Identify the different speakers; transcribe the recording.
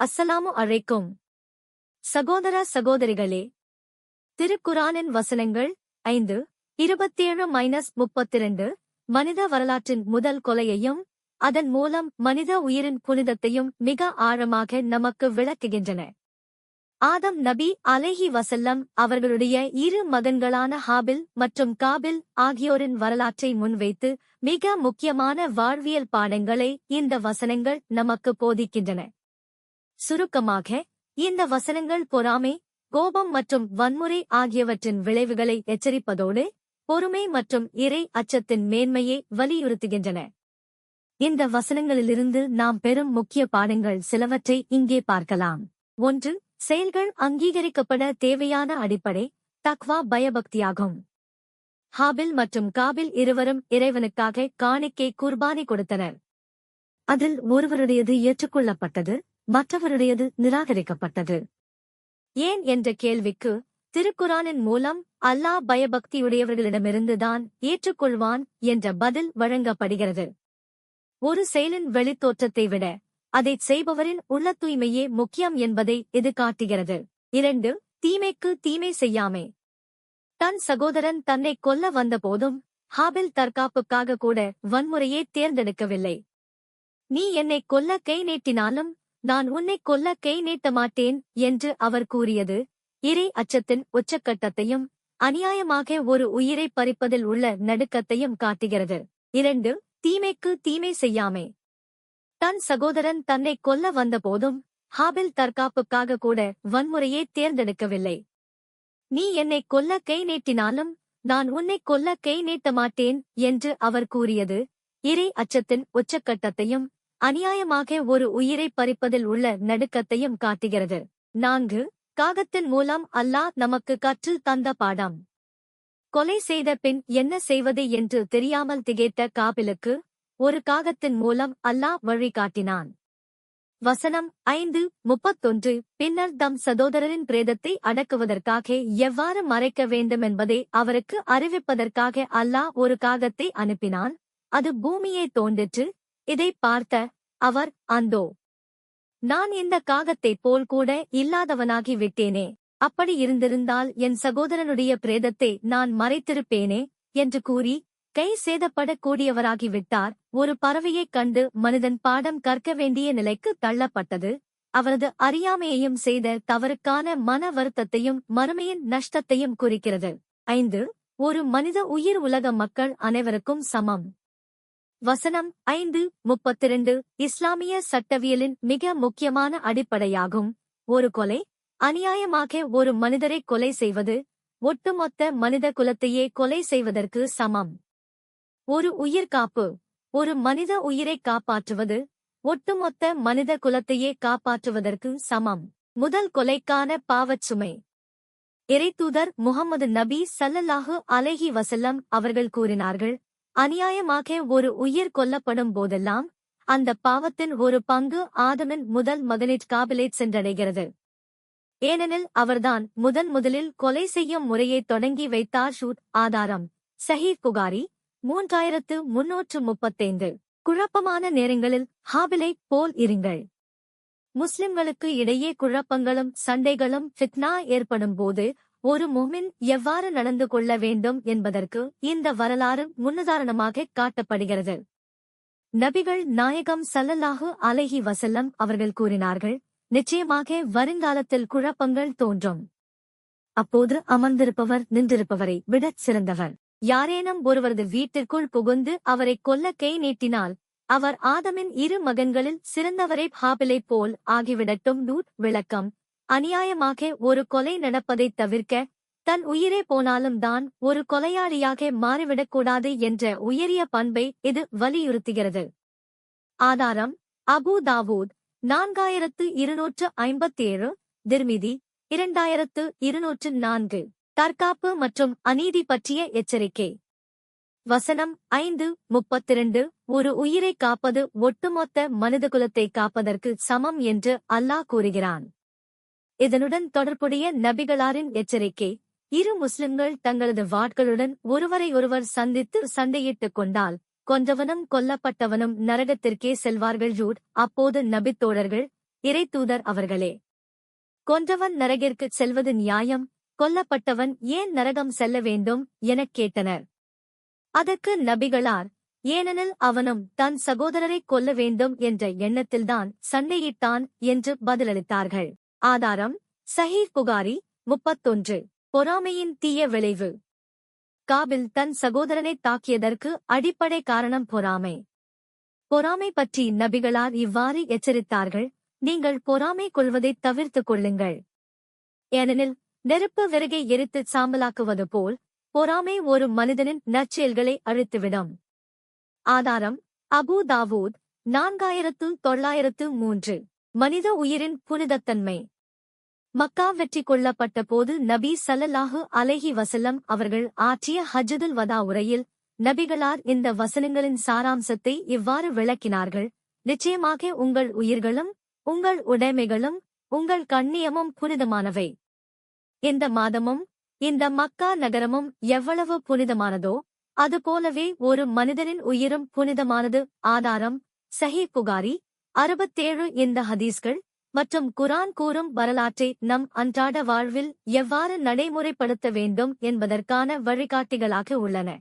Speaker 1: அஸ்ஸலாமு அலைக்கும். சகோதர சகோதரிகளே, திருக்குரானின் வசனங்கள் 5:27-32 மனித வரலாற்றின் முதல் கொலையையும் அதன் மூலம் மனித உயிரின் புனிதத்தையும் மிக ஆழமாக நமக்கு விளக்குகின்றன. ஆதம் நபி அலைஹி வஸல்லம் அவர்களுடைய இரு மகன்களான ஹாபில் மற்றும் காபில் ஆகியோரின் வரலாற்றை முன்வைத்து மிக முக்கியமான வாழ்வியல் பாடங்களை இந்த வசனங்கள் நமக்கு போதிக்கின்றன. சுருக்கமாக, இந்த வசனங்கள் பொறாமை, கோபம் மற்றும் வன்முறை ஆகியவற்றின் விளைவுகளை எச்சரிப்பதோடு பொறுமை மற்றும் இறை அச்சத்தின் மேன்மையை வலியுறுத்துகின்றன. இந்த வசனங்களிலிருந்து நாம் பெறும் முக்கிய பாடங்கள் சிலவற்றை இங்கே பார்க்கலாம். 1. செயல்கள் அங்கீகரிக்கப்பட தேவையான அடிப்படை தக்வா பயபக்தியாகும். ஹாபில் மற்றும் காபில் இருவரும் இறைவனுக்காக காணிக்கை குர்பானி கொடுத்தனர். அதில் ஒருவருடையது ஏற்றுக்கொள்ளப்பட்டது, மற்றவருடையது நிராகரிக்கப்பட்டது. ஏன் என்ற கேள்விக்கு திருக்குரானின் மூலம் அல்லாஹ் பயபக்தியுடையவர்களிடமிருந்துதான் ஏற்றுக்கொள்வான் என்ற பதில் வழங்கப்படுகிறது. ஒரு செயலின் வெளித்தோற்றத்தை விட அதைச் செய்பவரின் உள்ள தூய்மையே முக்கியம் என்பதை இது காட்டுகிறது. 2. தீமைக்கு தீமை செய்யாமை. தன் சகோதரன் தன்னை கொல்ல வந்தபோதும் ஹாபில் தற்காப்புக்காக கூட வன்முறையே தேர்ந்தெடுக்கவில்லை. நீ என்னை கொல்ல கை நீட்டினாலும் நான் உன்னை கொல்ல கை நீட்ட மாட்டேன் என்று அவர் கூறியது இறை அச்சத்தின் உச்சக்கட்டத்தையும் அநியாயமாக ஒரு உயிரை பறிப்பதில் உள்ள நடுக்கத்தையும் காட்டுகிறது. 2. தீமைக்கு தீமை செய்யாமை. தன் சகோதரன் தன்னை கொல்ல வந்தபோதும் ஹாபில் தற்காப்புக்காக கூட வன்முறையே தேர்ந்தெடுக்கவில்லை. நீ என்னை கொல்ல கை நீட்டினாலும் நான் உன்னை கொல்ல கை நீட்ட மாட்டேன் என்று அவர் கூறியது இறை அச்சத்தின் உச்சக்கட்டத்தையும் அநியாயமாக ஒரு உயிரை பறிப்பதில் உள்ள நடுக்கத்தையும் காட்டுகிறது. 4. காகத்தின் மூலம் அல்லாஹ் நமக்கு கற்றுத் தந்த பாடம். கொலை செய்த பின் என்ன செய்வது என்று தெரியாமல் திகைத்த காபிலுக்கு ஒரு காகத்தின் மூலம் அல்லாஹ் வழிகாட்டினான். வசனம் 5:31 பின்னர் தம் சகோதரரின் பிரேதத்தை அடக்குவதற்காக எவ்வாறு மறைக்க வேண்டுமென்பதை அவருக்கு அறிவிப்பதற்காக அல்லாஹ் ஒரு காகத்தை அனுப்பினான். அது பூமியை தோண்டிற்று. இதை பார்த்த அவர், அந்தோ, நான் இந்த காகத்தைப் போல் கூட இல்லாதவனாகி விட்டேனே, அப்படி இருந்திருந்தால் என் சகோதரனுடைய பிரேதத்தை நான் மறைத்திருப்பேனே என்று கூறி கை சேதப்படக்கூடியவராகிவிட்டார். ஒரு பறவையைக் கண்டு மனிதன் பாடம் கற்க வேண்டிய நிலைக்கு தள்ளப்பட்டது அவரது அறியாமையையும் செய்த தவறுக்கான மன வருத்தத்தையும் மறுமையின் நஷ்டத்தையும் குறிக்கிறது. 5. ஒரு மனித உயிர் உலக மக்கள் அனைவருக்கும் சமம். வசனம் 5:32 இஸ்லாமிய சட்டவியலின் மிக முக்கியமான அடிப்படையாகும். ஒரு கொலை அநியாயமாக ஒரு மனிதரை கொலை செய்வது ஒட்டுமொத்த மனித குலத்தையே கொலை செய்வதற்கு சமம். ஒரு உயிர் காப்பு ஒரு மனித உயிரை காப்பாற்றுவது ஒட்டுமொத்த மனித குலத்தையே காப்பாற்றுவதற்கு சமம். முதல் கொலைக்கான பாவச் சுமை. இறைத்தூதர் முஹம்மது நபி ஸல்லல்லாஹு அலைஹி வஸல்லம் அவர்கள் கூறினார்கள், அநியாயமாக ஒரு உயிர் கொல்லப்படும் போதெல்லாம் அந்த பாவத்தின் ஒரு பங்கு ஆதமின் முதல் மகனிட் காபிலைச் சென்றடைகிறது. ஏனெனில் அவர்தான் முதலில் கொலை செய்யும் முறையை தொடங்கி வைத்தார். ஷூட் ஆதாரம் சஹீஹ் புகாரி 3335. குழப்பமான நேரங்களில் ஹாபிலை போல் இருங்கள். முஸ்லிம்களுக்கு இடையே குழப்பங்களும் சண்டைகளும் ஃபித்னா ஏற்படும் போது ஒரு முஃமின் எவ்வாறு நடந்து கொள்ள வேண்டும் என்பதற்கு இந்த வரலாறு முன்னுதாரணமாக காட்டப்படுகிறது. நபிகள் நாயகம் ஸல்லல்லாஹு அலைஹி வஸல்லம் அவர்கள் கூறினார்கள், நிச்சயமாக வருங்காலத்தில் குழப்பங்கள் தோன்றும். அப்போது அமர்ந்திருப்பவர் நின்றிருப்பவரை விடச் சிறந்தவர். யாரேனும் ஒருவரது வீட்டிற்குள் புகுந்து அவரை கொல்ல கை நீட்டினால் அவர் ஆதமின் இரு மகன்களில் சிறந்தவரை ஹாபிலைப் போல் ஆகிவிடட்டும். விளக்கம். அநியாயமாக ஒரு கொலை நடப்பதைத் தவிர்க்க தன் உயிரே போனாலும் தான் ஒரு கொலையாளியாக மாறிவிடக்கூடாது என்ற உயரிய பண்பை இது வலியுறுத்துகிறது. ஆதாரம் அபூ தாவூத் 4257, திர்மிதி 2204. தற்காப்பு மற்றும் அநீதி பற்றிய எச்சரிக்கை. வசனம் 5:32 ஒரு உயிரை காப்பது ஒட்டுமொத்த மனிதகுலத்தை காப்பதற்கு சமம் என்று அல்லாஹ் கூறுகிறான். இதனுடன் தொடர்புடைய நபிகளாரின் எச்சரிக்கை. இரு முஸ்லிம்கள் தங்களது வாட்களுடன் ஒருவரையொருவர் சந்தித்து சண்டையிட்டுக் கொண்டால் கொன்றவனும் கொல்லப்பட்டவனும் நரகத்திற்கே செல்வார்கள். அப்போது நபித்தோழர்கள், இறைத்தூதர் அவர்களே. கொன்றவன் நரகிற்குச் செல்வது நியாயம், கொல்லப்பட்டவன் ஏன் நரகம் செல்ல வேண்டும் எனக் கேட்டனர். அதற்கு நபிகளார், ஏனெனில் அவனும் தன் சகோதரரைக் கொல்ல வேண்டும் என்ற எண்ணத்தில்தான் சண்டையிட்டான் என்று பதிலளித்தார்கள். ஆதாரம் சஹீஹ் புகாரி 31. பொறாமையின் தீய விளைவு. காபில் தன் சகோதரனைத் தாக்கியதற்கு அடிப்படை காரணம் பொறாமை. பொறாமை பற்றி நபிகளார் இவ்வாறு எச்சரித்தார்கள், நீங்கள் பொறாமை கொள்வதைத் தவிர்த்துக் கொள்ளுங்கள். ஏனெனில் நெருப்பு விறகை எரித்துச் சாம்பலாக்குவது போல் பொறாமை ஒரு மனிதனின் நற்செயல்களை அழித்துவிடும். ஆதாரம் அபூ தாவூத் 4903. மனித உயிரின் புனிதத்தன்மை. மக்கா வெற்றி கொள்ளப்பட்ட போது நபி ஸல்லல்லாஹு அலைஹி வஸல்லம் அவர்கள் ஆற்றிய ஹஜ்ஜத்துல் வதா உரையில் நபிகளார் இந்த வசனங்களின் சாராம்சத்தை இவ்வாறு விளக்கினார்கள், நிச்சயமாக உங்கள் உயிர்களும் உங்கள் உடைமைகளும் உங்கள் கண்ணியமும் புனிதமானவை. இந்த மாதமும் இந்த மக்கா நகரமும் எவ்வளவு புனிதமானதோ அதுபோலவே ஒரு மனிதனின் உயிரும் புனிதமானது. ஆதாரம் சஹீஹ் புகாரி 67. இந்த ஹதீஸ்கள் மற்றும் குர்ஆன் கூறும் வரலாற்றை நம் அன்றாட வாழ்வில் எவ்வாறு நடைமுறைப்படுத்த வேண்டும் என்பதற்கான வழிகாட்டிகளாக உள்ளன.